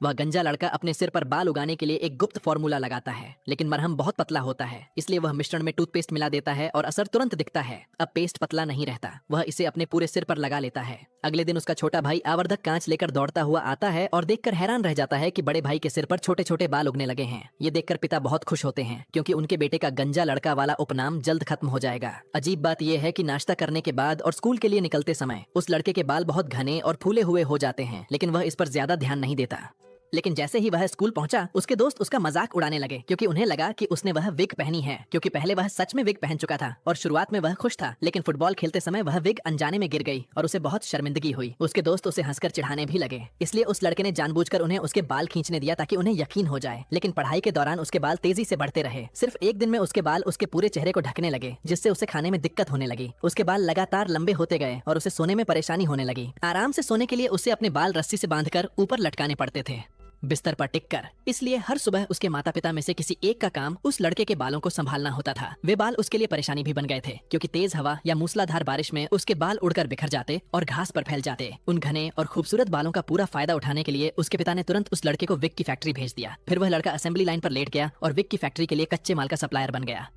वह गंजा लड़का अपने सिर पर बाल उगाने के लिए एक गुप्त फॉर्मूला लगाता है, लेकिन मरहम बहुत पतला होता है, इसलिए वह मिश्रण में टूथपेस्ट मिला देता है और असर तुरंत दिखता है। अब पेस्ट पतला नहीं रहता, वह इसे अपने पूरे सिर पर लगा लेता है। अगले दिन उसका छोटा भाई आवर्धक कांच लेकर दौड़ता हुआ आता है और देखकर हैरान रह जाता है कि बड़े भाई के सिर पर छोटे छोटे बाल उगने लगे हैं। ये देखकर पिता बहुत खुश होते हैं, क्योंकि उनके बेटे का गंजा लड़का वाला उपनाम जल्द खत्म हो जाएगा। अजीब बात यह है कि नाश्ता करने के बाद और स्कूल के लिए निकलते समय उस लड़के के बाल बहुत घने और फूले हुए हो जाते हैं, लेकिन वह इस पर ज्यादा ध्यान नहीं देता। लेकिन जैसे ही वह स्कूल पहुंचा, उसके दोस्त उसका मजाक उड़ाने लगे, क्योंकि उन्हें लगा कि उसने वह विग पहनी है, क्योंकि पहले वह सच में विग पहन चुका था और शुरुआत में वह खुश था, लेकिन फुटबॉल खेलते समय वह विग अनजाने में गिर गई और उसे बहुत शर्मिंदगी हुई। उसके दोस्त उसे हंसकर चिढ़ाने भी लगे, इसलिए उस लड़के ने जानबूझकर उन्हें उसके बाल खींचने दिया ताकि उन्हें यकीन हो जाए। लेकिन पढ़ाई के दौरान उसके बाल तेजी से बढ़ते रहे। सिर्फ एक दिन में उसके बाल उसके पूरे चेहरे को ढकने लगे, जिससे उसे खाने में दिक्कत होने लगी। उसके बाल लगातार लंबे होते गए और उसे सोने में परेशानी होने लगी। आराम से सोने के लिए उसे अपने बाल रस्सी से बांधकर ऊपर लटकाने पड़ते थे, बिस्तर पर टिककर। इसलिए हर सुबह उसके माता पिता में से किसी एक का काम उस लड़के के बालों को संभालना होता था। वे बाल उसके लिए परेशानी भी बन गए थे, क्योंकि तेज हवा या मूसलाधार बारिश में उसके बाल उड़कर बिखर जाते और घास पर फैल जाते। उन घने और खूबसूरत बालों का पूरा फायदा उठाने के लिए उसके पिता ने तुरंत उस लड़के को विग की फैक्ट्री भेज दिया। फिर वह लड़का असेंबली लाइन पर लेट गया और विग की फैक्ट्री के लिए कच्चे माल का सप्लायर बन गया।